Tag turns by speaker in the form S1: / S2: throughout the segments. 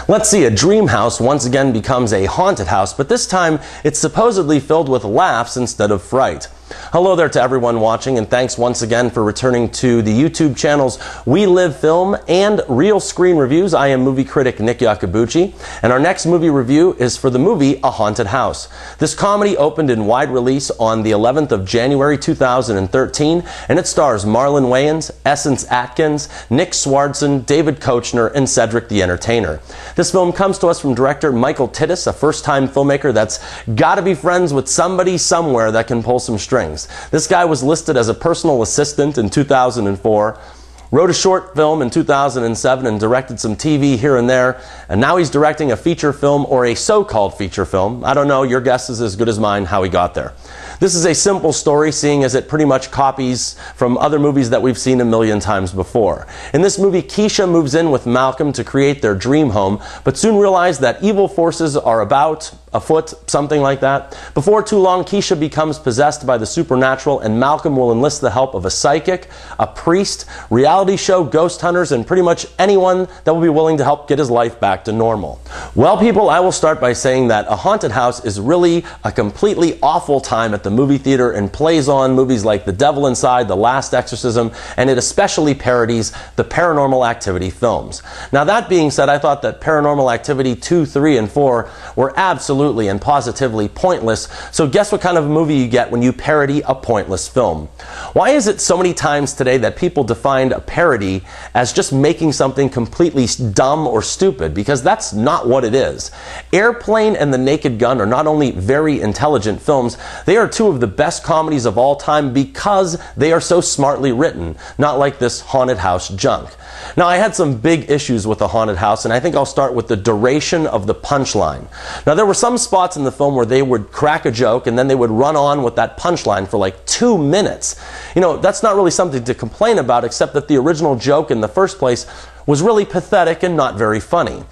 S1: Let's see, a dream house once again becomes a haunted house, but this time it's supposedly filled with laughs instead of fright. Hello there to everyone watching, and thanks once again for returning to the YouTube channels We Live Film and Real Screen Reviews. I am movie critic Nick Iacobucci, and our next movie review is for the movie A Haunted House. This comedy opened in wide release on the 11th of January 2013, and it stars Marlon Wayans, Essence Atkins, Nick Swartzen, David Koechner, and Cedric the Entertainer. This film comes to us from director Michael Titus, a first-time filmmaker that's gotta be friends with somebody somewhere that can pull some strings. This guy was listed as a personal assistant in 2004, wrote a short film in 2007 and directed some TV here and there, and now he's directing a feature film, or a so-called feature film. I don't know, your guess is as good as mine how he got there. This is a simple story, seeing as it pretty much copies from other movies that we've seen a million times before. In this movie, Keisha moves in with Malcolm to create their dream home, but soon realize that evil forces are afoot, something like that. Before too long, Keisha becomes possessed by the supernatural, and Malcolm will enlist the help of a psychic, a priest, reality show ghost hunters, and pretty much anyone that will be willing to help get his life back to normal. Well, people, I will start by saying that A Haunted House is really a completely awful time at the movie theater and plays on movies like The Devil Inside, The Last Exorcism, and it especially parodies the Paranormal Activity films. Now, that being said, I thought that Paranormal Activity 2, 3, and 4 were absolutely and positively pointless, so guess what kind of movie you get when you parody a pointless film? Why is it so many times today that people defined a parody as just making something completely dumb or stupid? Because that's not what it is. Airplane and The Naked Gun are not only very intelligent films, they are two of the best comedies of all time because they are so smartly written, not like this haunted house junk. Now, I had some big issues with The Haunted House, and I think I'll start with the duration of the punchline. Now, there were some spots in the film where they would crack a joke and then they would run on with that punchline for like 2 minutes. You know, that's not really something to complain about, except that the original joke in the first place was really pathetic and not very funny.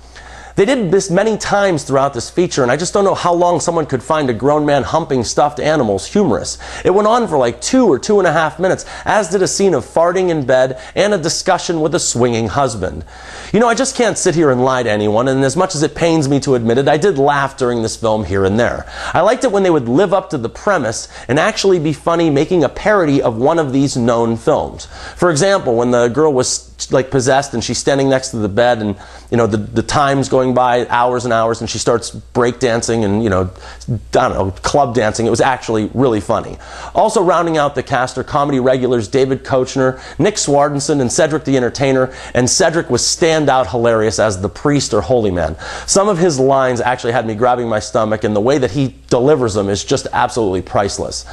S1: They did this many times throughout this feature, and I just don't know how long someone could find a grown man humping stuffed animals humorous. It went on for like 2 or 2.5 minutes, as did a scene of farting in bed and a discussion with a swinging husband. You know, I just can't sit here and lie to anyone, and as much as it pains me to admit it, I did laugh during this film here and there. I liked it when they would live up to the premise and actually be funny, making a parody of one of these known films. For example, when the girl was like possessed and she's standing next to the bed, and you know, the time's going by, hours and hours, and she starts breakdancing and, you know, I don't know, club dancing. It was actually really funny. Also rounding out the cast are comedy regulars David Koechner, Nick Swartzen, and Cedric the Entertainer, and Cedric was standout hilarious as the priest or holy man. Some of his lines actually had me grabbing my stomach, and the way that he delivers them is just absolutely priceless.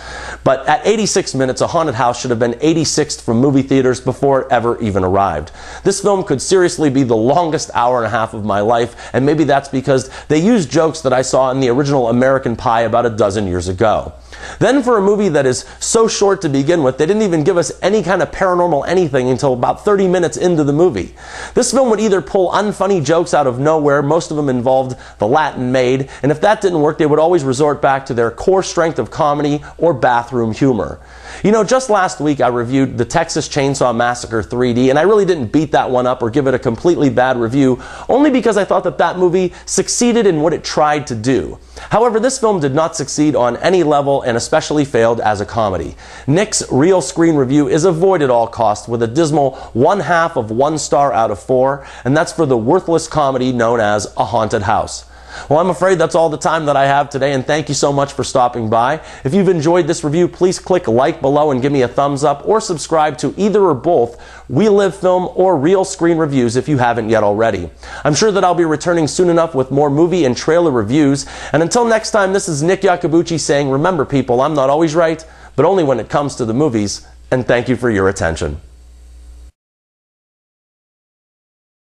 S1: But at 86 minutes, A Haunted House should have been 86th from movie theaters before it ever even arrived. This film could seriously be the longest hour and a half of my life, and maybe that's because they used jokes that I saw in the original American Pie about a dozen years ago. Then, for a movie that is so short to begin with, they didn't even give us any kind of paranormal anything until about 30 minutes into the movie. This film would either pull unfunny jokes out of nowhere, most of them involved the Latin maid, and if that didn't work, they would always resort back to their core strength of comedy or bathroom humor. You know, just last week I reviewed the Texas Chainsaw Massacre 3D, and I really didn't beat that one up or give it a completely bad review, only because I thought that that movie succeeded in what it tried to do. However, this film did not succeed on any level, and especially failed as a comedy. Nick's Real Screen Review is a void at all costs, with a dismal 1/2 of 1 star out of 4, and that's for the worthless comedy known as A Haunted House. Well, I'm afraid that's all the time that I have today, and thank you so much for stopping by. If you've enjoyed this review, please click like below and give me a thumbs up, or subscribe to either or both We Live Film or Real Screen Reviews if you haven't yet already. I'm sure that I'll be returning soon enough with more movie and trailer reviews, and until next time, this is Nick Iacobucci saying, remember people, I'm not always right, but only when it comes to the movies, and thank you for your attention.